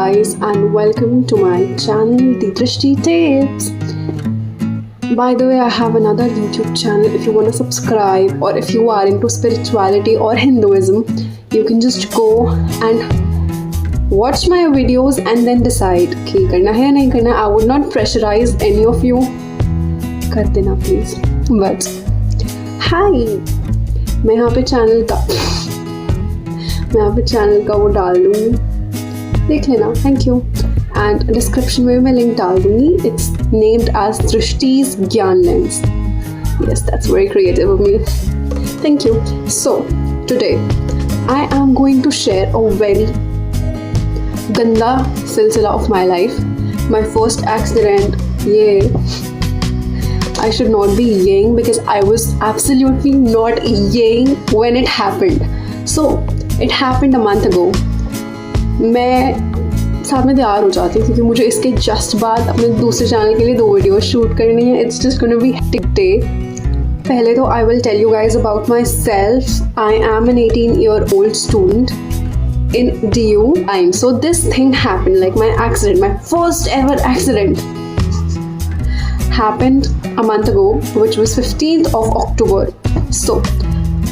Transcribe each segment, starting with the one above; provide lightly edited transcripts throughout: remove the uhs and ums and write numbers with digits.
guys, and welcome to my channel, The Drishti Tapes. By the way, I have another YouTube channel. If you want to subscribe, or if you are into spirituality or Hinduism, you can just go and watch my videos and then decide कि करना है या नहीं करना. I would not pressurize any of you. कर देना please. But hi, मैं यहाँ पे चैनल का वो डाल दूँगी, देख लेना. Thank you. एंड डिस्क्रिप्शन में मैं लिंक डाल दूँगी. इट्स नेम्ड एज दृष्टि's ज्ञान lens. Yes, that's very creative of me. Thank you. So today I am going to share a very ganda silsila of my life. My first accident. I should not be yaying because I was absolutely not yaying when it happened. So it happened a month ago. मैं साथ में तैयार हो जाती क्योंकि मुझे इसके just बाद अपने दूसरे चैनल के लिए 2 वीडियो शूट करनी है. It's just gonna be hectic day. पहले तो I will tell you guys about myself. I am an 18-year-old student in DU. So this thing happened, like my accident, my first ever accident happened a month ago, which was 15th of October. So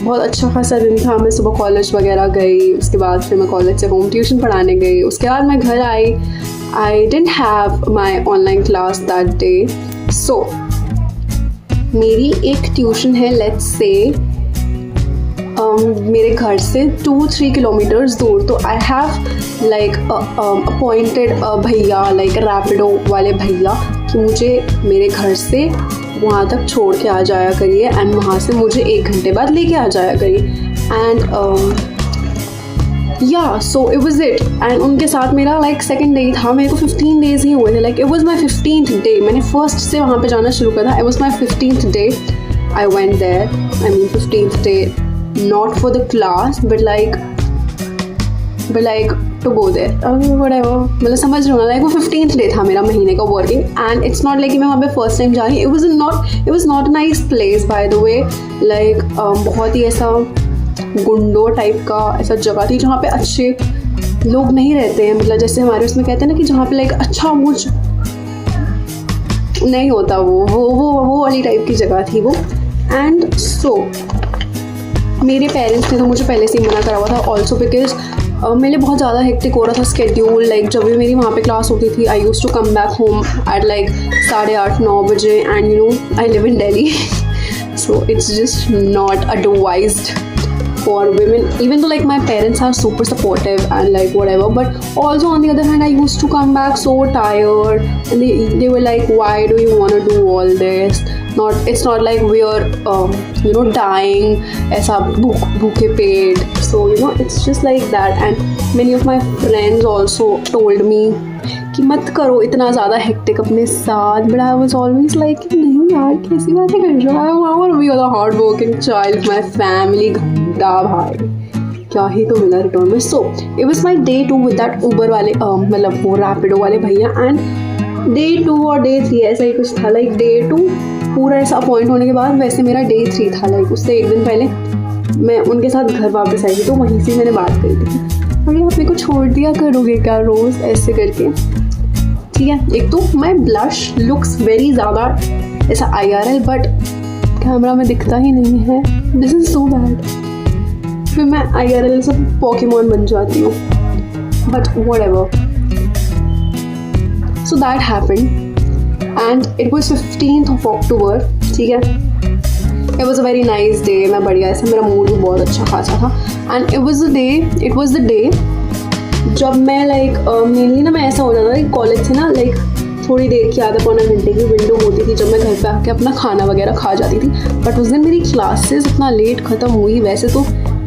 बहुत अच्छा खासा दिन था. मैं सुबह college वगैरह गई, उसके बाद फिर मैं कॉलेज से होम ट्यूशन पढ़ाने गई. उसके बाद मैं घर आई. I didn't have my online class that day. So मेरी एक ट्यूशन है, लेट्स से मेरे घर से 2-3 किलोमीटर्स दूर. तो आई हैव लाइक अपॉइंटेड भैया, लाइक रैपिडो वाले भैया, कि मुझे मेरे घर से वहाँ तक छोड़ के आ जाया करिए एंड वहाँ से मुझे 1 घंटे बाद लेके आ जाया करिए. And so it was it. And उनके साथ मेरा लाइक सेकंड डे था. मेरे को 15 डेज ही हुए थे. Like it was my 15th day. मैंने फर्स्ट से वहाँ पे जाना शुरू करा था. It was my 15th day. I went there. I mean 15th day, not for the class but like to go there, whatever. मतलब समझ रहे हो ना, लाइक वो 15th डे था मेरा महीने का working. And it's not like मैं वहाँ पे फर्स्ट टाइम जा रही. It was not a nice place by the way. Like बहुत ही ऐसा गुंडो टाइप का ऐसा जगह थी जहाँ पे अच्छे लोग नहीं रहते हैं. मतलब जैसे हमारे उसमें कहते हैं ना कि जहाँ पे लाइक अच्छा मुझ नहीं होता, वो वाली टाइप की जगह थी वो. एंड सो मेरे पेरेंट्स ने तो मुझे पहले से ही मना करा हुआ था. ऑल्सो बिकॉज मेरे लिए बहुत ज़्यादा हेक्टिक हो रहा था स्केड्यूल. लाइक जब भी मेरी वहाँ पे क्लास होती थी, I use to come back home at like 8:30-9 बजे. And you know I live in Delhi, so it's just not advised for women, even though like my parents are super supportive and like whatever, but also on the other hand I used to come back so tired and they were like, why do you want to do all this? It's not like we are dying ऐसा भूखे पेट. So it's just like that. And many of my friends also told me कि मत करो इतना ज़्यादा hectic अपने साथ. But I was always like नहीं यार, कैसी बातें कर रहे हो. I want to be a hard working child with my family. घंटा भाई क्या ही तो मिला रिटर्न में. So it was my day 2 with that Uber वाले मतलब वो रैपिडो वाले भैया. एंड day 2 और day 3 ऐसा ही कुछ था. लाइक day 2 पूरा ऐसा अपॉइंट होने के बाद, वैसे मेरा day 3 था. लाइक उससे 1 दिन पहले मैं उनके साथ घर वापस आई थी. तो वहीं से मैंने बात करी थी, अरे आप मेरे को छोड़ दिया करोगे क्या रोज़ ऐसे करके. ठीक है, एक तो माई ब्लश लुक्स वेरी ज़्यादा ऐसा IRL बट कैमरा में दिखता ही नहीं है. This is so bad. फिर मैं IRL से पोकेमॉन बन जाती हूँ. But whatever. So that happened and it was 15th of October. ठीक है, it was a very nice day. मैं बढ़िया ऐसा, मेरा मूड भी बहुत अच्छा खासा था. And it was the day जब मैं लाइक मेनली ना मैं ऐसा हो जाता था कि कॉलेज से ना लाइक थोड़ी देर की आधा-पौना घंटे की विंडो होती थी जब मैं घर पे आके अपना खाना वगैरह खा जाती थी. बट उस दिन मेरी क्लासेस इतना लेट ख़त्म हुई. वैसे तो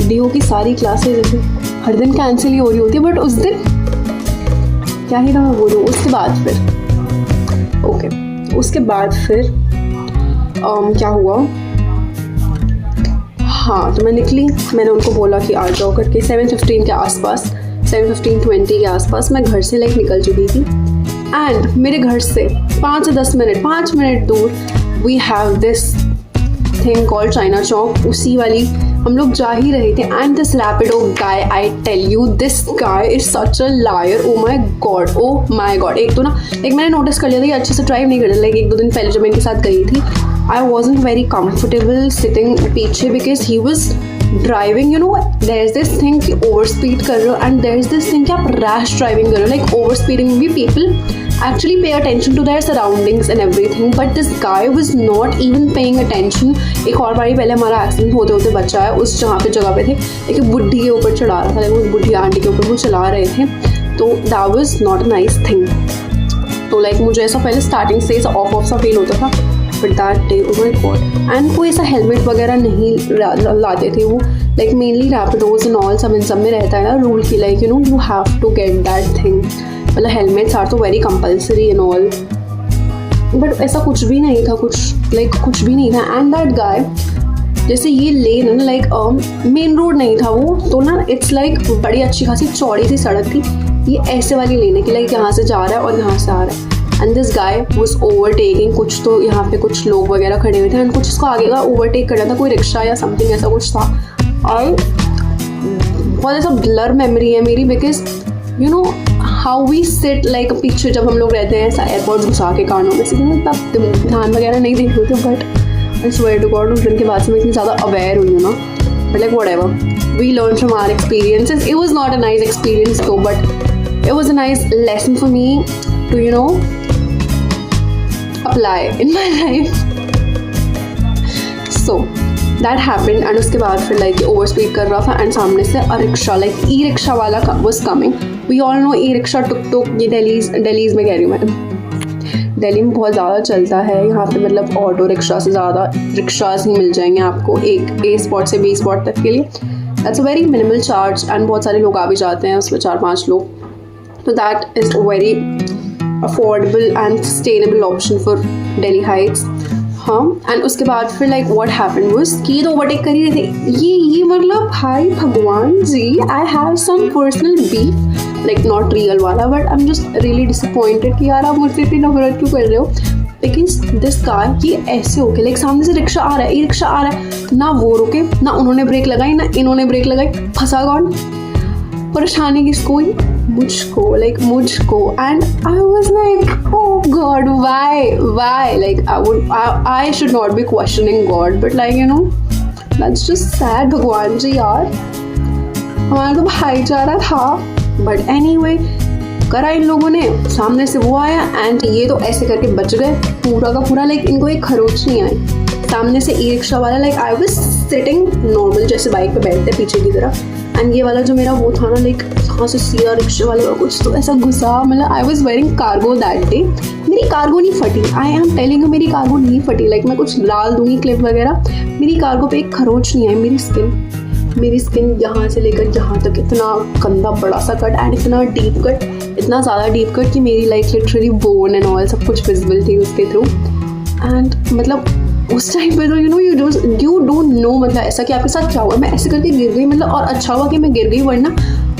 DU की सारी क्लासेस जैसे हर दिन कैंसिल ही हो रही होती है, बट उस दिन क्या ही था मैं बोलूँ. उसके बाद फिर क्या हुआ. हाँ, तो मैं निकली. मैंने उनको बोला कि आ जाओ करके. 7:15 के आसपास, 7:15-20 के आसपास मैं घर से लाइक निकल चुकी थी. एंड मेरे घर से 5 मिनट दूर we have this thing called China Chowk. उसी वाली हम लोग जा ही रहे थे and this Rapido guy, I tell you this guy is such a liar. Oh my god. एक तो ना एक मैंने नोटिस कर लिया था कि अच्छे से ड्राइव नहीं कर रहा। लाइक 1-2 दिन पहले जब मैं इनके साथ गई थी, I wasn't very comfortable sitting पीछे because he was driving, you know there is this thing कि ओवर स्पीड कर रहे हो and there is this thing कि आप रैश ड्राइविंग कर रहे हो। लाइक ओवर स्पीडिंग में भी people actually pay attention to their surroundings and everything, but this guy was not even paying attention। एक और बारी पहले हमारा एक्सीडेंट होते होते बचा है उस जहाँ पे जगह पे थे, एक बुढ़ी के ऊपर चढ़ा रहा था, लाइक बुढ़ी आंटी के ऊपर वो चला रहे थे, तो that was not a nice thing। तो लाइक मुझे ऐसा पहले स्टार्टिंग से ऐसा ऑफ सा फील होता था, but that day oh my God. And कोई ऐसा हेलमेट वगैरह नहीं लाते थे वो, like mainly Rapidos and all सब इन सब में रहता है ना रूल की, like you know you have to get that thing, मतलब हेलमेट्स आर तो very compulsory and all, but ऐसा कुछ भी नहीं था, कुछ भी नहीं था। एंड दैट गाय, जैसे ये लेन है ना, लाइक मेन रोड नहीं था वो, तो ना इट्स लाइक बड़ी अच्छी खासी चौड़ी सी सड़क थी, ये ऐसे वाली लेन है कि लाइक यहाँ से जा रहा है और यहाँ से आ रहा है। And this guy was overtaking, कुछ तो यहाँ पे कुछ लोग वगैरह खड़े हुए थे एंड कुछ इसको आगे का ओवरटेक करना था, कोई रिक्शा या समथिंग ऐसा कुछ था। और बहुत ऐसा ब्लर मेमोरी है मेरी, because you know how we sit like पीछे जब हम लोग रहते हैं ऐसा एयरपोर्ट घुसा के कानों में से, तब ध्यान वगैरह नहीं देख रहे थे, but I swear to God उस दिन के बाद से मैं इतनी ज़्यादा अवेयर हुई हूँ ना, but like whatever we learn from our experiences. It was not a nice experience though, but it was a nice lesson for me to, you know, apply in my life। So that happened and उसके बाद फिर like over speed कर रहा था and सामने से a rickshaw, like e rickshaw वाला was coming। We all know e rickshaw, tuk, ये दिल्लीज में कह रही हूँ मैं, दिल्ली में बहुत ज़्यादा चलता है यहाँ पे, मतलब ऑटो रिक्शा से ज़्यादा रिक्शाज ही मिल जाएंगे आपको एक ए स्पॉट से बी स्पॉट तक के लिए। That's a very minimal charge and बहुत सारे लोग आ भी जाते हैं उसमें, 4-5 लोग, तो that is very affordable and sustainable option for Delhi Heights. हाँ, एंड उसके बाद फिर लाइक व्हाट हैपेंड वाज कि ये तो ओवरटेक कर ही रहे थे, ये मतलब भाई भगवान जी, I have some personal beef, like not real वाला, but I am just really disappointed कि यार आप मुझसे इतनी नफरत क्यों कर रहे हो, बिकॉज दिस कार ये ऐसे हो गया, लाइक सामने से रिक्शा आ रहा है, ई रिक्शा आ रहा है, ना वो रुके, ना उन्होंने ब्रेक लगाई, ना इन्होंने ब्रेक लगाई, फंसा कौन, परेशानी किसको हुई, मुझको। And I was like oh God why, like I should not be questioning God, but like you no that's just sad. भगवान जी यार, हमारा तो भाईचारा था, बट एनीवे करा इन लोगों ने, सामने से वो आया एंड ये तो ऐसे करके बच गए पूरा का पूरा, लाइक इनको एक खरोच नहीं आई। सामने से ई रिक्शा वाला, like I was sitting normal जैसे बाइक पे बैठते पीछे की तरफ, एंड ये वाला जो मेरा वो था ना, लाइक यहाँ से सीधा रिक्शे वाले का कुछ तो ऐसा घुसा, मतलब I was wearing cargo that day, मेरी कार्गो नहीं फटी, आई एम टेलिंग यू मेरी कार्गो नहीं फटी, लाइक मैं कुछ डाल दूंगी क्लिप वगैरह, मेरी कार्गो पे एक खरोच नहीं आई। मेरी स्किन यहाँ से लेकर यहाँ तक इतना गंदा बड़ा सा कट एंड इतना डीप कट, इतना ज़्यादा डीप कट कि मेरी like literally bone and all सब कुछ विजिबल थी उसके थ्रू। एंड मतलब उस टाइम पे तो यू डोंट नो मतलब ऐसा कि आपके साथ क्या हुआ, मैं ऐसे करके गिर गई, मतलब और अच्छा हुआ कि मैं गिर गई, वरना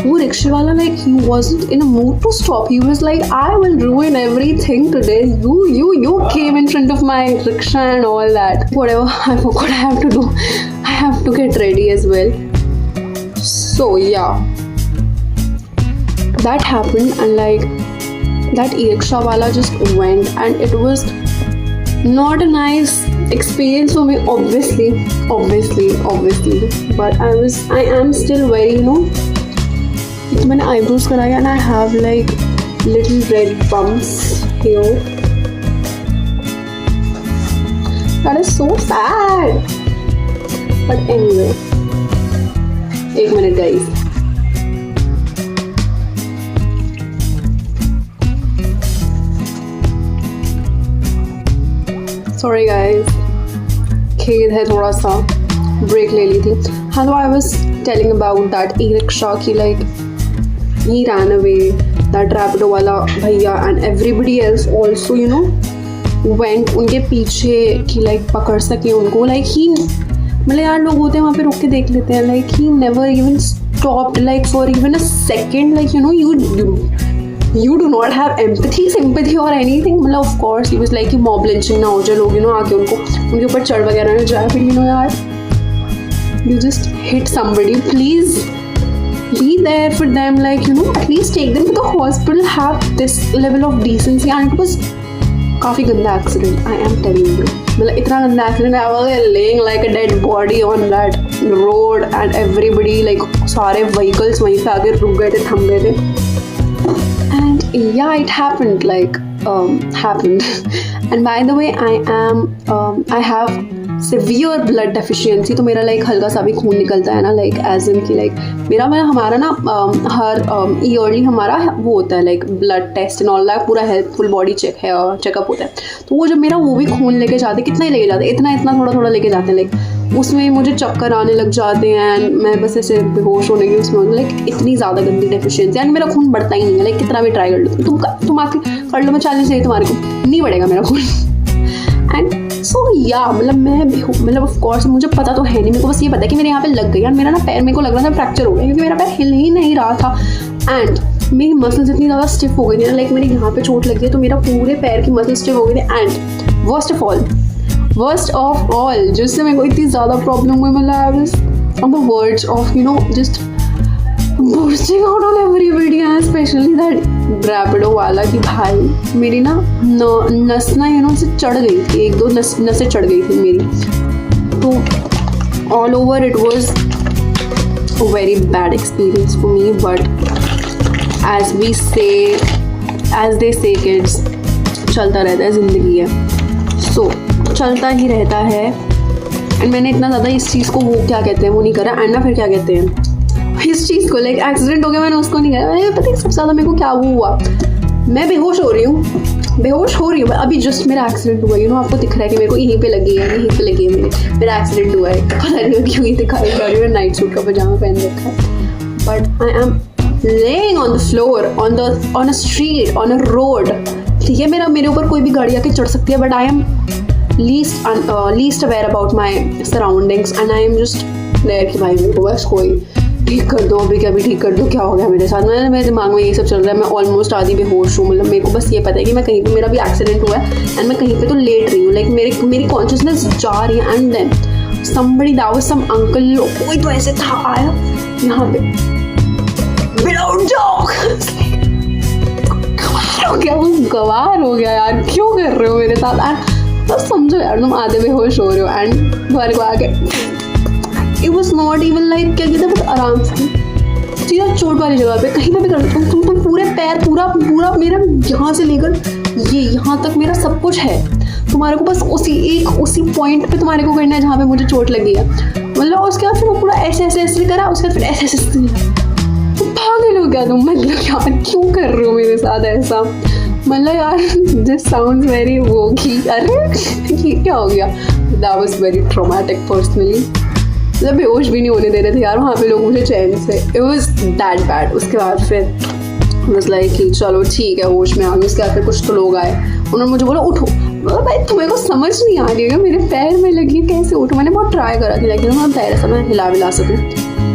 वो रिक्शे वाला like he wasn't in a mood to stop, he was like I will ruin everything today, you came in front of my rickshaw and all that, whatever, I forgot I have to do, I have to get ready as well. So yeah, that happened and like that e-rickshaw wala just went and it was not a nice experience for me, obviously, but I am still very, you know, तो मैंने eyebrows कराया and I have like little red bumps here. That is so sad. But anyway, एक minute guys. Sorry guys, खेद है थोड़ा सा, break ले ली थी। हाँ, तो I was telling about that e-rickshaw की like he ran away, that rapido वाला भैया and everybody else also, you know, went उनके पीछे कि like पकड़ सके उनको, like he, मतलब यार लोग होते हैं वहाँ पे रुक के देख लेते हैं, like he never even stopped like for even a second, like you know you do not have empathy, sympathy or anything, मतलब of course he was like कि mob lynching ना हो जाए, लोग you know आके उनके ऊपर चढ़ वगैरह ना जाए, फिर you know यार you just hit somebody, please be there for them, like you know, at least take them to the hospital, have this level of decency. And it was काफ़ी गंदा accident, I am telling you, मतलब इतना गंदा accident, I was laying like a dead body on that road and everybody, like सारे vehicles वहीं पे आगे रुक गए थे, थम गए थे. एंड या it happened, like happened. And by the way I have severe blood deficiency, तो मेरा लाइक हल्का सा भी खून निकलता है ना, लाइक एज इन की लाइक हमारा ना हर ईयरली हमारा वो होता है like blood test and all that, पूरा हेल्थफुल बॉडी चेकअप होता है. तो वो जब मेरा वो भी खून लेके जाते, कितना ही लेके जाते, इतना थोड़ा थोड़ा लेके जाते हैं, लाइक उसमें मुझे चक्कर आने लग जाते हैं एंड मैं बस ऐसे बेहोश होने की उसमें, लाइक इतनी ज़्यादा गंदी डेफिशिएंसी. एंड मेरा खून बढ़ता ही नहीं है, लाइक कितना भी ट्राई कर लो, तुम आके कर लो, मैं 40 चाहिए तुम्हारे को, नहीं बढ़ेगा मेरा खून. एंड सो या मतलब ऑफ कोर्स मुझे पता तो है नहीं, मेरे को बस ये पता है कि मेरे यहाँ पे लग गई. और मेरा ना पैर, मेरे को लग रहा था फ्रैक्चर हो गया, क्योंकि मेरा पैर हिल ही नहीं रहा था. एंड मेरी मसल्स इतनी ज़्यादा स्टिफ हो गई थी ना, लाइक मेरे यहाँ पे चोट लगी है तो मेरा पूरे पैर की मसल स्टिफ हो गई थी. एंड वर्स्ट ऑफ ऑल जिससे मेरे को इतनी ज़्यादा प्रॉब्लम हुई, मतलब I was on the words of you know just bursting out on everybody, and specially that Rapido वाला, कि भाई मेरी ना नस ना यू नो से चढ़ गई थी, एक दो नसें चढ़ गई थी मेरी. तो all over it was a very bad experience for me. But as they say kids, चलता रहता है, ज़िंदगी है, सो चलता ही रहता है. एंड मैंने इतना ज़्यादा इस चीज़ को वो क्या कहते हैं वो नहीं करा. एंड ना फिर क्या कहते हैं इस चीज़ को, लाइक एक्सीडेंट हो गया, मैंने उसको नहीं करा. पता है सबसे ज़्यादा मेरे को क्या वो हुआ, मैं बेहोश हो रही हूँ. अभी जस्ट मेरा एक्सीडेंट हुआ, यू नो आपको दिख रहा है कि मेरे को यहीं पे लगी है, मेरा एक्सीडेंट हुआ है. पता नहीं क्यों ही दिखाई जा रही है, नाइट सूट का पजामा पहन रखा है. But I M laying on the floor on a street on a road. ठीक है, मेरे ऊपर कोई भी गाड़ी आके चढ़ सकती है, but I am least aware about my surroundings. And I am just there कि भाई मेरे को बस कोई ठीक कर दो, अभी ठीक कर दो, क्या हो गया मेरे साथ. मेरे दिमाग में यही सब चल रहा है, मैं ऑलमोस्ट आधी बेहोश हूँ. मतलब मेरे को बस ये पता है कि मैं कहीं पे, मेरा भी एक्सीडेंट हुआ है एंड मैं कहीं पे तो लेट रही हूँ, लाइक मेरी कॉन्शियसनेस जा रही है. And then somebody, that was some uncle, कोई तो ऐसे था आया यहाँ पे विदाउट जॉक. गवार हो गया यार, क्यों कर रहे हो मेरे साथ. बस समझो यार, तुम आधे बेहोश हो रहे हो एंड तुम्हारे को आके it was not even like, क्या कहते हैं, बहुत आराम से सीधा चोट वाली जगह पे कहीं पे भी कर सकते हो. तुम पूरे पैर पूरा मेरा यहाँ से लेकर ये यहाँ तक मेरा सब कुछ है. तुम्हारे को बस उसी पॉइंट पे तुम्हारे को करना है जहाँ पे मुझे चोट लगी है. मतलब उसके बाद फिर वो पूरा ऐसे करा, उसके बाद फिर ऐसे पागल हो गया तुम. मतलब यार क्यों कर रहे हो मेरे साथ ऐसा. मतलब यार दिस साउंड्स वेरी वो कि अरे क्या हो गया. That was very traumatic personally. मतलब बेहोश भी नहीं होने दे रहे थे यार वहाँ पे लोग मुझे चैन से. It was that bad. उसके बाद फिर बस लाइक कि चलो ठीक है होश में आ गई. उसके बाद फिर कुछ तो लोग आए, उन्होंने मुझे बोला उठो. भाई तुम्हें को समझ नहीं आ रही है, मेरे पैर में लगी, कैसे उठो. मैंने बहुत ट्राई करा कि लाइक मैं पैर ऐसा मैं हिला सकूँ,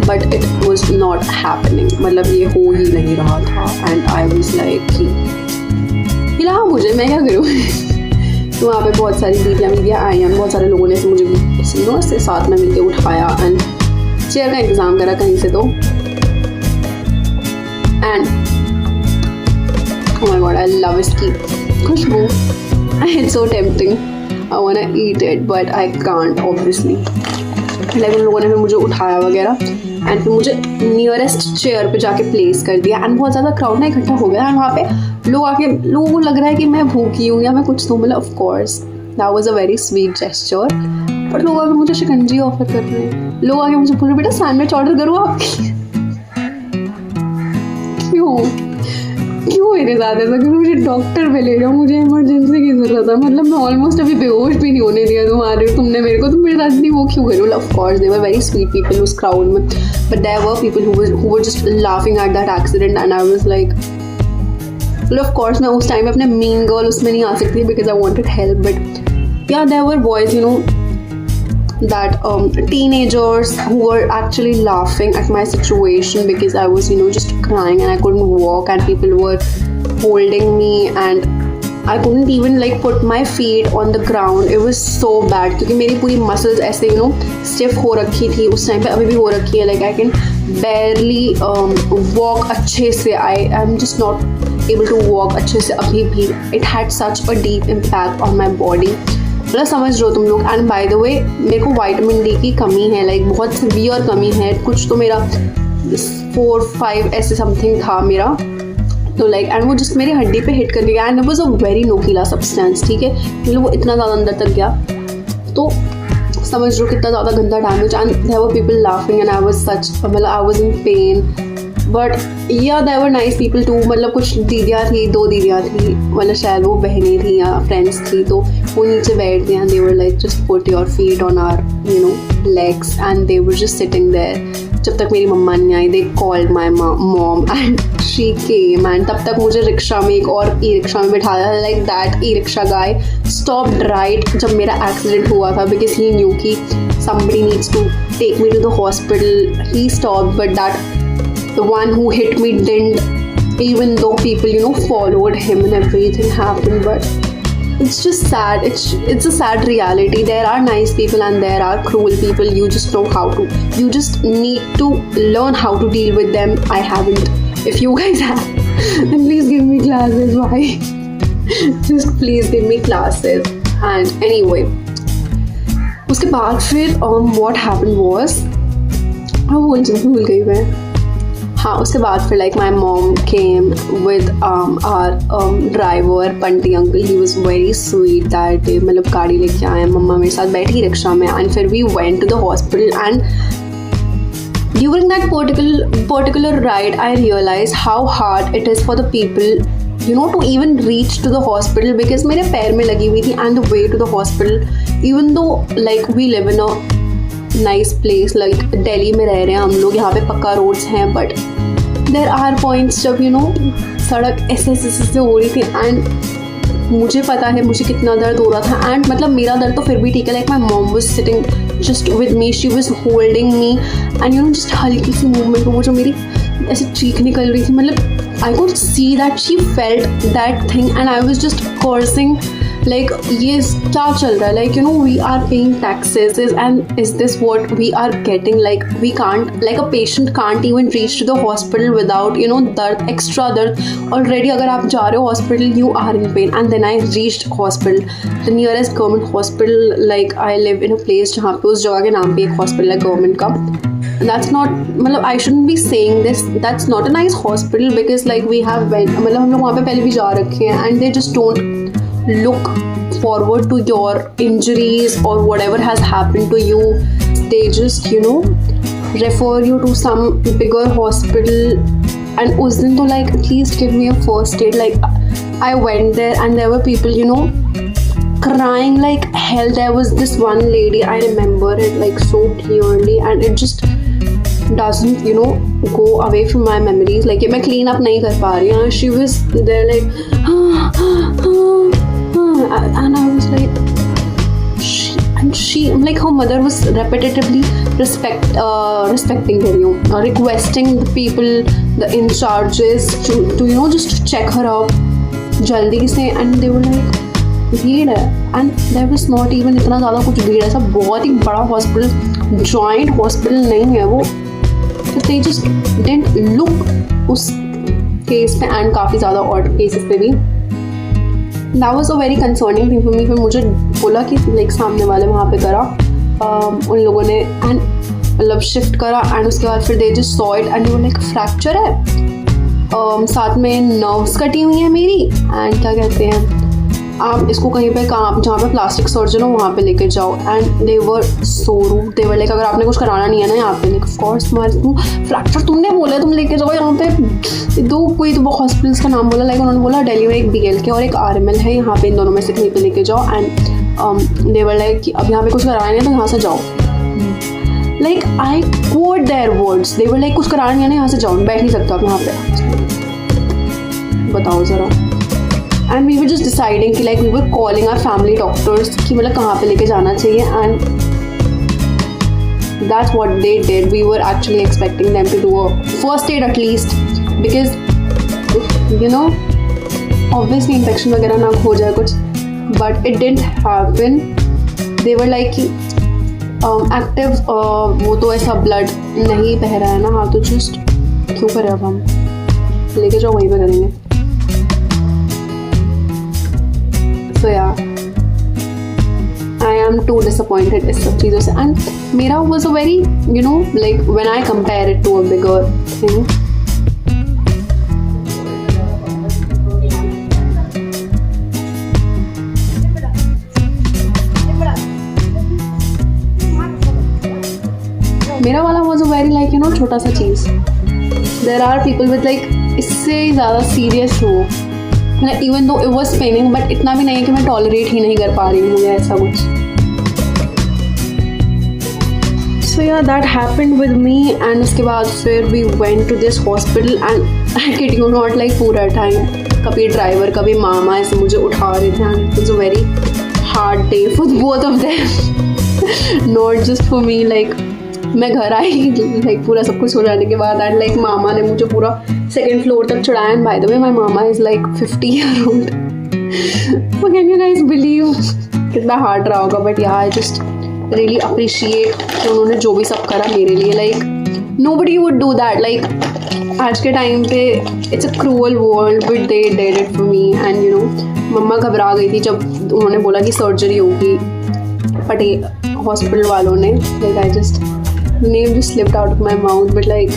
but it was not happening. मतलब ये हो ही नहीं रहा था. एंड आई वॉज लाइक कि हिला मुझे, मैं क्या करूँ. तो वहाँ पे बहुत सारी दीदियाँ आई हैं, बहुत सारे लोगों ने मुझे नो से साथ में मिलकर उठाया एंड चेयर का इंतज़ाम करा कहीं से. तो and oh my god, I love इसकी खुशबू. It's so tempting, I want to eat it but I can't obviously. Like उन लोगों ने फिर मुझे उठाया वगैरह एंड फिर मुझे नियरेस्ट चेयर पे जाके प्लेस कर दिया. एंड बहुत ज़्यादा क्राउड ना इकट्ठा हो गया एंड वहाँ पे लोगों को लग रहा है कि मैं भूखी हूँ या मैं कुछ तो. मतलब of course that was a very sweet gesture. But लोग आके मुझे शिकंजी ऑफर कर रहे हैं, लोग आके मुझे बोल रहे बेटा सैंडविच ऑर्डर करूँ आपकी. क्यों मेरे साथ ऐसा करो. मुझे डॉक्टर पे ले जाओ, मुझे इमरजेंसी की जरूरत है. मतलब मैं ऑलमोस्ट अभी बेहोश भी नहीं होने दिया तुमने मेरे को. तुम मेरे साथ नहीं वो क्यों करो. Of course they were very sweet people उस क्राउड में, but there were people who were just laughing at that accident. And I was like, of course मैं उस टाइम में अपने मीन गर्ल उसमें नहीं आ सकती because I wanted help. But yeah there were boys you know that teenagers who were actually laughing at my situation because I was just crying and I couldn't walk and people were holding me and I couldn't even like put my feet on the ground. It was so bad क्योंकि मेरी पूरी muscles ऐसे stiff हो रखी थी उस time पे, अभी भी हो रखी है. Like I can barely walk अच्छे से. I am just not able to walk अच्छे से अभी भी. It had such a deep impact on my body. मतलब समझ रहे हो तुम लोग. एंड बाय द वे मेरे को विटामिन डी की कमी है, लाइक बहुत सीवियर कमी है. कुछ तो मेरा 4-5 ऐसे समथिंग था मेरा. तो लाइक एंड वो जस्ट मेरी हड्डी पे हिट करने गया. And it was a very नोकीला सब्सटेंस. ठीक है, मतलब वो इतना ज़्यादा अंदर तक गया. तो समझ रहे हो कितना ज़्यादा गंदा damage. And there were people laughing and I was such, मतलब I was in pain. But yeah there were nice people too. मतलब कुछ दीदियाँ थी, 2 दीदियाँ थी, मतलब शायद वो बहनें थी या फ्रेंड्स थी. तो वो नीचे बैठ गए and they were like just put your feet on our legs and they were just sitting there. जब तक मेरी मम्मा नहीं आई, they called my mom and she came. And तब तक मुझे रिक्शा में एक और ई रिक्शा में बिठाया. Like that e rickshaw guy stopped right जब मेरा एक्सीडेंट हुआ था, बिकॉज ही न्यू कि somebody needs to take me to the hospital. He stopped, but the one who hit me didn't, even though people followed him and everything happened. But it's just sad. It's a sad reality. There are nice people and there are cruel people. You just know how to. You just need to learn how to deal with them. I haven't. If you guys have, then please give me classes. Why? Just please give me classes. And anyway, उसके बाद फिर what happened was, भूल गई मैं. हाँ, उसके बाद फिर like my mom came with our driver पंटी uncle. He was very sweet that day. मतलब गाड़ी लेके आए, मम्मा मेरे साथ बैठी रिक्शा में. एंड फिर we went to the hospital. And during that particular ride I realized how hard it is for the people to even reach to the hospital, because मेरे पैर में लगी हुई थी. And the way to the hospital, even though like we live in a nice place, like Delhi में रह रहे हैं हम लोग, यहाँ पे पक्का रोड्स हैं, but there are points जब सड़क ऐसे से हो रही थी. एंड मुझे पता है मुझे कितना दर्द हो रहा था. एंड मतलब मेरा दर्द तो फिर भी ठीक है. Like my mom was sitting just with me, she was holding me. And just हल्की सी मूवमेंट वो जो मेरी ऐसे चीख निकल रही थी, मतलब I could see that she felt that thing. And I was just cursing like ये क्या चल रहा है. Like we are paying taxes and is this what we are getting? Like we can't, like a patient can't even reach to the hospital without दर्द, extra दर्द. Already अगर आप जा रहे हो hospital, you are in pain. And then I reached hospital, the nearest government hospital. Like I live in a place जहाँ पे उस जगह के नाम पे एक hospital है government का. That's not, मतलब I shouldn't be saying this, that's not a nice hospital, because like we have मतलब हम लोग वहाँ पे पहले भी जा रखे हैं. And they just don't look forward to your injuries or whatever has happened to you. They just refer you to some bigger hospital. And उस दिन तो like at least give me a first aid. Like I went there and there were people crying like hell. There was this one lady, I remember it like so clearly, and it just doesn't go away from my memories. Like मैं clean up नहीं कर पा रही हूँ. She was there like and I was like she like her mother was repetitively respecting her, requesting the people, the in charges to just check her up जल्दी से. And they were like भीड़ है. And there was not even इतना ज़्यादा कुछ भीड़ है. सब बहुत ही बड़ा हॉस्पिटल, जॉइंट हॉस्पिटल नहीं है वो. तो दे जस्ट डिडंट लुक उस केस पे. एंड काफ़ी ज़्यादा और केसेस पे भी that was a very concerning thing for me. फिर मुझे बोला कि लाइक सामने वाले वहाँ पे करा उन लोगों ने, एंड मतलब शिफ्ट करा. एंड उसके बाद फिर they just saw it and वो लाइक फ्रैक्चर है, साथ में नर्व्स कटी हुई है मेरी. एंड क्या कहते हैं, आप इसको कहीं पे जहाँ पे प्लास्टिक सर्जन हो वहाँ पे लेके जाओ. And they were so rude. They were like अगर आपने कुछ कराना नहीं है ना यहाँ पे, लाइक ऑफ कोर्स फ्रैक्चर तुमने बोला तुम लेके जाओ यहाँ पे. कोई तो हॉस्पिटल्स का नाम बोला. लाइक उन्होंने बोला दिल्ली में एक BLK और एक RML है, यहाँ पे इन दोनों में से कहीं पे लेके जाओ. एंड दे वर लाइक कि अब यहाँ पे कुछ कराना नहीं है तो यहाँ से जाओ. Like I quote their words. They were like कुछ कराना नहीं है ना, यहाँ से जाओ, बैठ नहीं सकते आप यहाँ पे. बताओ ज़रा. And we were just deciding कि like we were calling our family doctors कि मतलब कहाँ पे लेके जाना चाहिए. And that's what they did. We were actually expecting them to do a first aid at least, because obviously infection वगैरह ना हो जाए कुछ, but it didn't happen. They were like कि एक्टिव वो तो ऐसा ब्लड नहीं बह रहा है ना, हाँ तो जस्ट क्यों करें अब हम, लेके जाओ वहीं पे करेंगे। सो या आई एम टू डिसअपॉइंटेड इस सब चीज़ों से। एंड मेरा was a very you know like when I compare it to a bigger thing, मेरा वाला was a very like you know छोटा सा चीज़। There are people with like इससे ज़्यादा सीरियस हो, मतलब even though it was Penning, but इतना भी नहीं है कि मैं टॉलरेट ही नहीं कर पा रही हूँ या ऐसा कुछ। So yeah that happened with me. And उसके बाद फिर we went to this hospital and I kid you not like पूरा टाइम कभी ड्राइवर कभी मामा ऐसे मुझे उठा रहे थे, and it was a very hard day for both of them, not just for me. Like मैं घर आई लाइक पूरा सब कुछ हो जाने के बाद, एंड लाइक मामा ने मुझे पूरा 2nd फ्लोर तक चढ़ाया। And by the way my mama is like 50 years old। So can you guys believe कितना हार्ड रहा होगा, बट या आई जस्ट रियली अप्रिशिएट कि उन्होंने जो भी सब करा मेरे लिए। Like nobody would do that। Like आज के टाइम पे it's a cruel world, but they did it for me. And you know mumma घबरा गई थी जब उन्होंने बोला कि सर्जरी होगी पटेल हॉस्पिटल वालों ने। Like I just the name just slipped out of my mouth, but like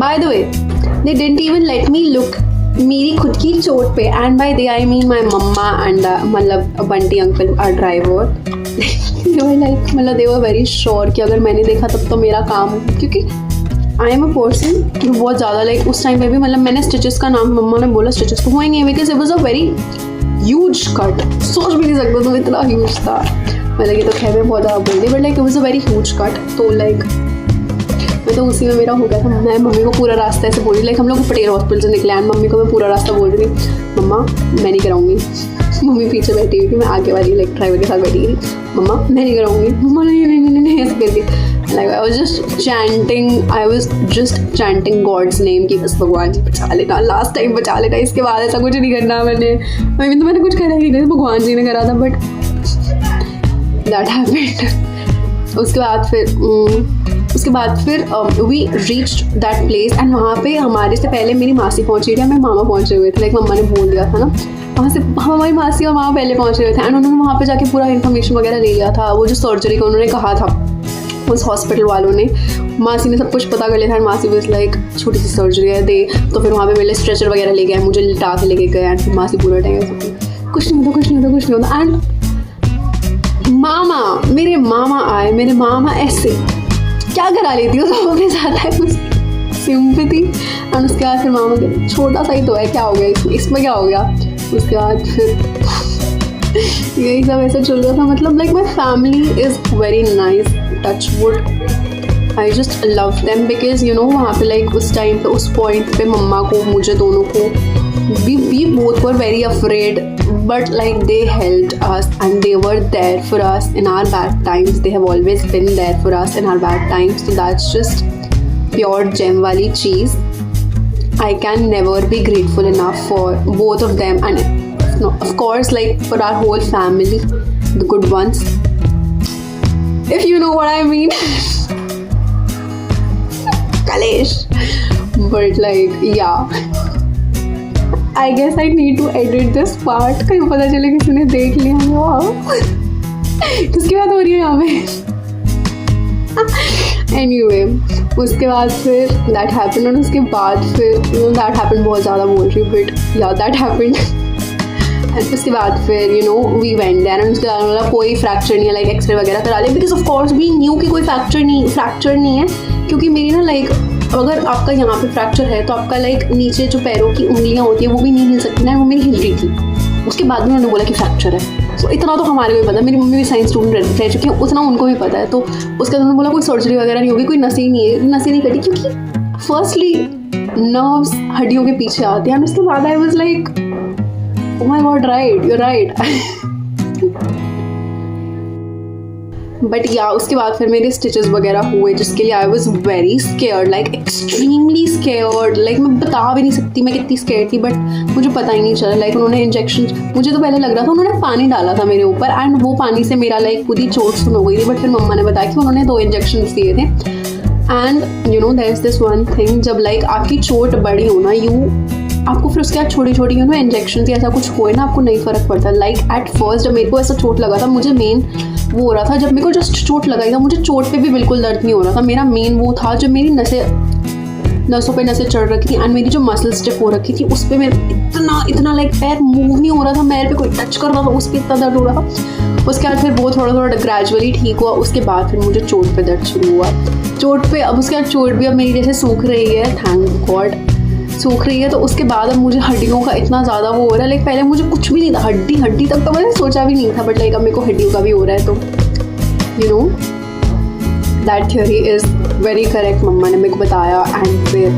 by the way they didn't even let me look मेरी खुद की चोट पे, and by they I mean my mama and मतलब Bunty uncle our driver they were like मतलब they were very sure कि अगर मैंने देखा तब तो मेरा काम हो, क्योंकि आई एम अ पर्सन जो बहुत ज़्यादा लाइक उस टाइम पे भी मतलब मैंने स्टिचेस का नाम, मम्मा ने बोला स्टिचेस तो होएंगे because it was a very huge cut, सोच भी नहीं सकते तो इतना ह्यूज था। मतलब ये तो खैर में बहुत ज़्यादा बोल दी, but like it was a very huge cut. तो लाइक मैं तो उसी में मेरा हो गया था। मैं मम्मी को पूरा रास्ता ऐसे बोल रही, लाइक हम लोग पटेल हॉस्पिटल से निकले एंड मम्मी को मैं पूरा रास्ता बोल रही थी मम्मा मैं नहीं कराऊंगी। मम्मी पीछे बैठी हुई थी, मैं आगे वाली लाइक ड्राइवर के साथ बैठी थी, मम्मा मैं नहीं कराऊंगी, मम्मा नहीं नहीं नहीं नहीं ऐसे करके। Like I was just chanting God's name कि बस भगवान जी बचा लेना, लास्ट टाइम बचा लेना, इसके बाद ऐसा कुछ नहीं करना। मैंने कुछ करा ही नहीं, भगवान जी ने करा था, बट दैट हैपेंड। उसके बाद फिर we reached that place and वहाँ पे हमारे से पहले मेरी मासी पहुँची थी, हमें मामा पहुँचे हुए थे। लाइक मम्मा ने बोल दिया था ना, वहाँ से हमारी मासी और मामा पहले पहुँचे हुए थे एंड उन्होंने वहाँ पे जाके पूरा इन्फॉर्मेशन वगैरह ले लिया था। वो जो सर्जरी का उन्होंने कहा था उस हॉस्पिटल वालों ने, मासी ने सब कुछ पता कर लिया था। मासी वाज लाइक छोटी सी सर्जरी है दे, तो फिर वहाँ पे मेरे स्ट्रेचर वगैरह ले गए, मुझे लिटा के लेके गए एंड फिर मासी पूरा टाइम कुछ नहीं होता। एंड मेरे मामा आए, मेरे मामा ऐसे क्या करा लेती हो सब अपने साथ है सिंपैथी। एंड उसके बाद फिर मामा कहते छोटा सा ही तो है, क्या हो गया इसमें क्या हो गया। उसके बाद फिर यही सब ऐसा चल रहा था। मतलब like my family is very nice, touch wood, I just love them because you no वहाँ पे लाइक उस टाइम पे उस पॉइंट पे मम्मा को मुझे दोनों को we both were very afraid, but like they helped us and they were there for us in our bad times. They have always been there for us in our bad times. So that's just pure gem wali cheese. I can never be grateful enough for both of them, and of course like for our whole family, the good ones, if you know what I mean. Kalesh. But like yeah, I guess I need to edit this part, कहीं पता चले किसी ने देख लिया हो। किसकी बात हो रही है यहाँ पे। Anyway, उसके बाद फिर that happened और उसके बाद फिर that happened बहुत ज़्यादा बोल रही but yeah that happened। and उसके बाद फिर we went there and उसके बाद मतलब कोई फ्रैक्चर नहीं है, लाइक एक्सरे वगैरह करा लिया because of course we knew कि कोई फ्रैक्चर नहीं है, क्योंकि मेरी ना लाइक अगर आपका यहाँ पे फ्रैक्चर है तो आपका लाइक नीचे जो पैरों की उंगलियाँ होती है वो भी नहीं हिल सकती ना, वो मेरी हिल रही थी। उसके बाद में उन्होंने बोला कि फ्रैक्चर है, तो इतना तो हमारे को भी पता, मेरी मम्मी भी साइंस स्टूडेंट रह चुकी है, उतना उनको भी पता है। तो उसके बाद उन्होंने बोला कोई सर्जरी वगैरह नहीं होगी, कोई नसें नहीं कटी, क्योंकि फर्स्टली नर्व्स हड्डियों के पीछे आते हैं। उसके बाद I was like oh my God right, you are right. But yeah उसके बाद फिर मेरे स्टिचेस वगैरह हुए, जिसके लिए I was very scared, like extremely scared. Like मैं बता भी नहीं सकती मैं कितनी स्केयर्ड थी, बट मुझे पता ही नहीं चला। लाइक उन्होंने इंजेक्शन, मुझे तो पहले लग रहा था उन्होंने पानी डाला था मेरे ऊपर, एंड वो पानी से मेरा लाइक खुद ही चोट सुन हो गई थी। बट फिर मम्मा ने बताया कि उन्होंने 2 इंजेक्शन दिए थे। And you know there is this one thing, जब लाइक आपकी चोट बड़ी हो ना, आपको फिर उसके बाद छोटी छोटी यू नो इंजेक्शन या ऐसा कुछ हुए ना, आपको नहीं फ़र्क पड़ता। लाइक एट फर्स्ट जब मेरे को ऐसा चोट लगा था, मुझे मेन वो हो रहा था, जब मेरे को जस्ट चोट लगाई था मुझे चोट पे भी बिल्कुल दर्द नहीं हो रहा था। मेरा मेन वो था जब मेरी नसों पे नसें चढ़ रखी थी, एंड मेरी जो मसल स्टिफ हो रखी थी उस पर मेरे इतना लाइक पैर मूव नहीं हो रहा था, पैर पे कोई टच कर रहा था उस पर इतना दर्द हो रहा था। उसके बाद फिर वो थोड़ा ग्रेजुअली ठीक हुआ। उसके बाद फिर मुझे चोट पे दर्द शुरू हुआ, चोट पे। अब उसके बाद चोट भी अब मेरी जैसे सूख रही है, थैंक गॉड सूख रही है। तो उसके बाद अब मुझे हड्डियों का इतना ज़्यादा वो हो रहा है। लाइक पहले मुझे कुछ भी नहीं था, हड्डी तक तो मैंने सोचा भी नहीं था, बट लाइक अब मेरे को हड्डियों का भी हो रहा है। तो you know that theory is very correct, मम्मा ने मेरे को बताया। एंड फिर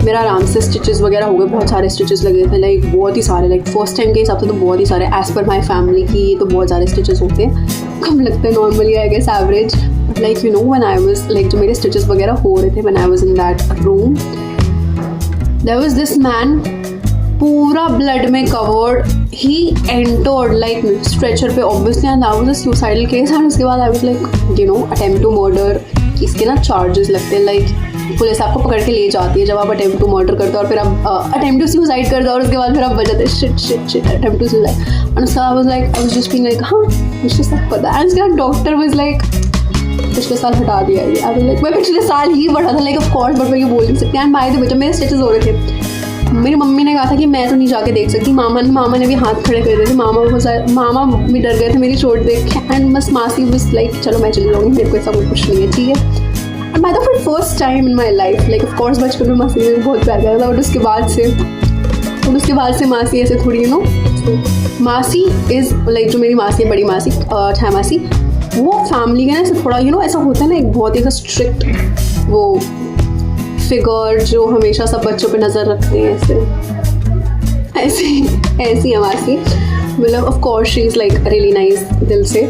मेरा आराम से स्टिचेस वगैरह हो गए, बहुत सारे स्टिचेस लगे थे, लाइक बहुत ही सारे, लाइक फर्स्ट टाइम के हिसाब से तो बहुत ही सारे। एज़ पर माई फैमिली की तो बहुत सारे स्टिचेस होते हैं, कम लगते हैं normally I guess average. Like you know when I was like जो मेरे स्टिचेस वगैरह हो रहे थे when I was in that room, there was this man पूरा ब्लड में covered, he entered like stretcher पे obviously, and that was a suicidal case। and उसके बाद I was like you know attempt to murder, इसके ना charges लगते हैं, like police आपको पकड़ के ले जाती है जब आप attempt to murder करते हो, और फिर आप attempt to suicide करते हो, और उसके बाद फिर आप बच जाते हैं shit attempt to suicide। and उसके बाद I was just being like हाँ मुझे सब पता है। and उसके बाद डॉक्टर was like पिछले साल हटा दिया है। आई लाइक मैं पिछले साल ही बढ़ा था, लाइक ऑफ कोर्स, बट मैं ये बोल नहीं सकती। एंड बाय द वे जब मेरे स्टिचेस हो रहे थे, मेरी मम्मी ने कहा था कि मैं तो नहीं जाके देख सकती। मामा ने भी हाथ खड़े कर दिए थे, मामा भी डर गए थे मेरी चोट देख के। एंड बस मासी बस लाइक चलो मैं चली जाऊँगी, मेरे को ऐसा कुछ नहीं है, ठीक है। And by the way first time in my life, like of course बचपन में मासी ने बहुत प्यार किया था, बट उसके बाद से मासी ऐसे थोड़ी यू नो, मासी इज़ लाइक जो मेरी मासी है, बड़ी मासी छह मासी, वो फैमिली का ना ऐसे थोड़ा यू नो ऐसा होता है ना, एक बहुत ही ऐसा स्ट्रिक्ट वो फिगर जो हमेशा सब बच्चों पे नज़र रखते हैं, ऐसी है मासी। मतलब of course she is like really nice दिल से।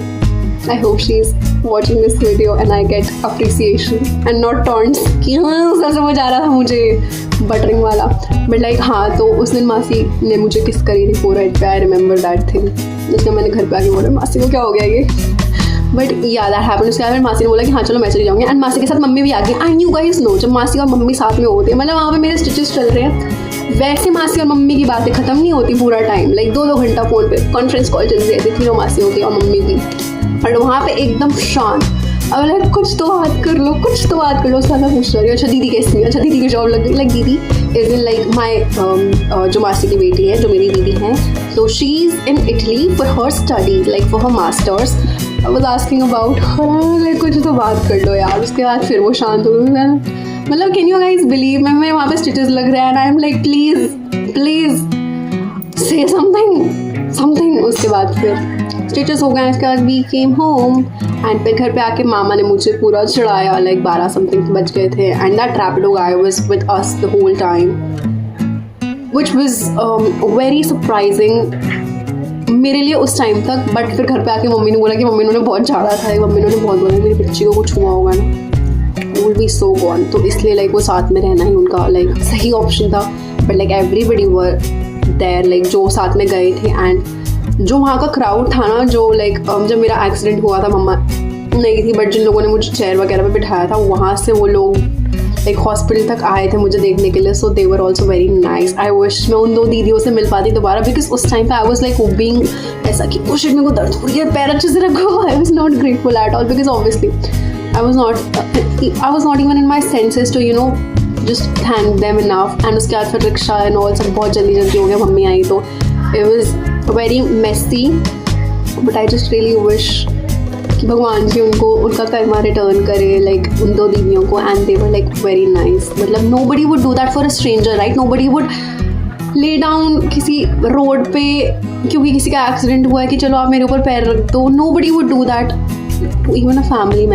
I hope she is watching this video and I get appreciation and not taunts कि हाँ सब समझ आ रहा था मुझे बटरिंग वाला। बट लाइक हाँ, तो उस दिन मासी ने मुझे किस करी थी पूरा पे, आई रिमेंबर दैट थिंग। जिसमें मैंने घर पे आके बोला मासी को क्या हो गया ये, बट या दैट हैपेंड। उसके बाद मासी ने बोला कि हाँ चलो मैं चली जाऊँगी, एंड मासी के साथ मम्मी भी आ गई। एंड यू गाइस नो जब मासी और मम्मी साथ में होते हैं, मतलब वहाँ पे मेरे स्टिचेस चल रहे हैं, वैसे मासी और मम्मी की बातें खत्म नहीं होती पूरा टाइम, लाइक 2-2 घंटा फ़ोन पे कॉन्फ्रेंस कॉल चलती रहती थी, तीनों मासियों की और मम्मी की। बट वहाँ पे एकदम शांत, अब लाइक कुछ तो बात कर लो। उसके बाद मैं पूछ रही हूँ अच्छा दीदी कैसी है, अच्छा दीदी की जॉब लग गई। लाइक दीदी इज़ इन लाइक माई जो मासी की बेटी है, जो मेरी दीदी है, तो she is in Italy for her studies, like for her masters. I was asking about her, like कुछ तो बात कर लो यार। उसके बाद फिर वो शांत हो गई। मतलब कैन यू गाइस बिलीव, मैं वहाँ पे स्टिचेस लग रहा है and I am like please से समथिंग। उसके बाद फिर स्टिचेस हो गए। उसके बाद वी केम होम एंड फिर घर पे आके मामा ने मुझे पूरा चढ़ाया, लाइक 12 समथिंग बज गए थे। And that Rapido guy was with us the whole time, which was very surprising मेरे लिए उस टाइम तक। बट फिर घर पे आके मम्मी ने बोला कि मम्मी ने बहुत झाड़ा था, मम्मी ने बहुत बोला मेरी बच्ची को कुछ हुआ होगा ना, विल बी सो गॉन। तो इसलिए लाइक वो साथ में रहना ही उनका लाइक सही ऑप्शन था। But like everybody were there, like जो साथ में गए थे। एंड जो वहाँ का क्राउड था ना, जो लाइक जब मेरा एक्सीडेंट हुआ था मम्मा नहीं थी, बट जिन लोगों ने मुझे चेयर वगैरह पे बिठाया था, वहाँ से वो लोग लाइक हॉस्पिटल तक आए थे मुझे देखने के लिए। So they were also very nice. I wish मैं उन 2 दीदियों से मिल पाती दोबारा, बिकॉज उस टाइम पे आई वॉज लाइक बीइंग ऐसा कि ओ शिट मेरे को दर्द हो रही है, पैर अच्छे से रखो। I was not grateful at all, because obviously I was not even in my senses to you know just thank them enough। and उसके बाद फिर रिक्शा एंड ऑल सब बहुत जल्दी हो गया, मम्मी आई तो it was very messy, but I just really wish कि भगवान जी उनका कर्मा रिटर्न करे लाइक उन 2 दीदियों को। And they were like very nice। मतलब nobody would do that for a stranger, right? Nobody would lay down किसी रोड पे क्योंकि किसी का एक्सीडेंट हुआ है कि चलो आप मेरे ऊपर पैर रख दो। Nobody would do that to even a family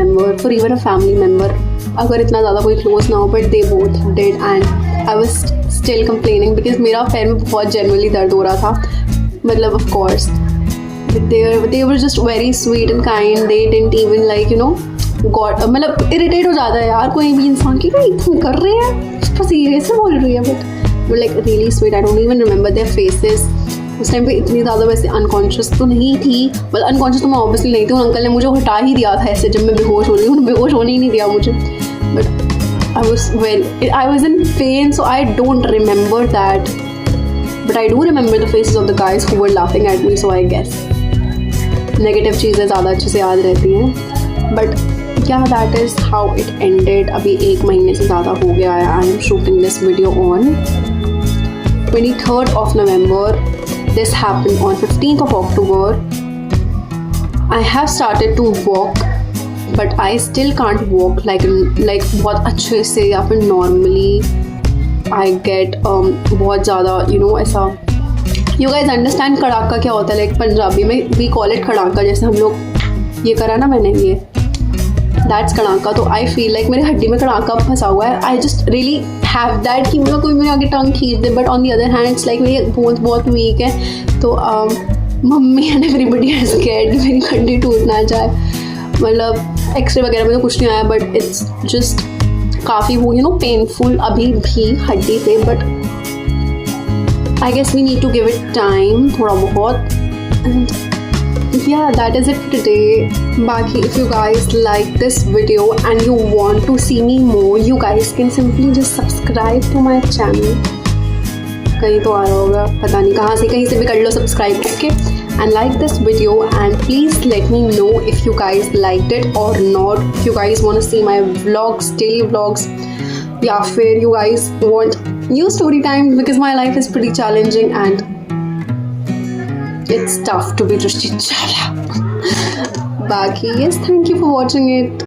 member, अगर इतना ज़्यादा कोई क्लोज ना हो। But they both did and I was still complaining because मेरा पैर में बहुत जेन्युइनली दर्द हो रहा था। मतलब of course they were just very sweet and kind. They didn't even like, you know, got मतलब irritate हो जाता है यार कोई भी इंसान की इतना कर रहे हैं, बस सीरियस से बोल रही है, but like really sweet. I don't even remember their faces. उस टाइम पे इतनी ज़्यादा वैसे अनकॉन्शियस तो नहीं थी, मतलब अनकॉन्शियस तो मैं ऑब्वियसली नहीं थी. उन अंकल ने मुझे हटा ही दिया था ऐसे, जब मैं बेहोश हो रही हूँ, बेहोश होने ही नहीं दिया मुझे. But I was in pain, so I don't remember that. But I do remember the faces of the guys who were laughing at me, so I guess negative चीज़ें ज़्यादा अच्छे से याद रहती हैं. But yeah, that is how it ended. अभी 1 महीने से ज़्यादा हो गया है. I am shooting this video on 23rd of November. This happened on 15th of October. I have started to walk, but I still can't walk like बहुत अच्छे से या फिर normally. I get बहुत ज़्यादा, you know, ऐसा. You guys understand कड़ाका क्या होता है? Like पंजाबी में we call it कड़ाका. जैसे हम लोग ये करा ना मैंने ये, that's कड़ाका. तो I feel like मेरी हड्डी में कड़ाका फंसा हुआ है. I just really have that कि मतलब कोई मेरे आगे टंग खींच दे. But on the other hand, it's like मेरी बोन्स बहुत वीक है. तो mummy and everybody are scared कि मेरी हड्डी टूट ना जाए. मतलब एक्सरे वगैरह में तो कुछ नहीं आया, बट इट्स जस्ट काफ़ी वो, यू नो, पेनफुल अभी भी हड्डी पे. But I guess we need to give it time थोड़ा बहुत. And yeah, that is it for today. Baki, if you guys like this video and you want to see me more, you guys can simply just subscribe to my channel. कहीं तो आ रहा होगा, पता नहीं कहाँ से, कहीं से भी कर लो subscribe. Okay, and like this video, and please let me know if you guys liked it or not. If you guys want to see my vlogs, daily vlogs, या फिर you guys want new story time, because my life is pretty challenging and it's tough to be Drishti Chala. Baki, yes, thank you for watching it.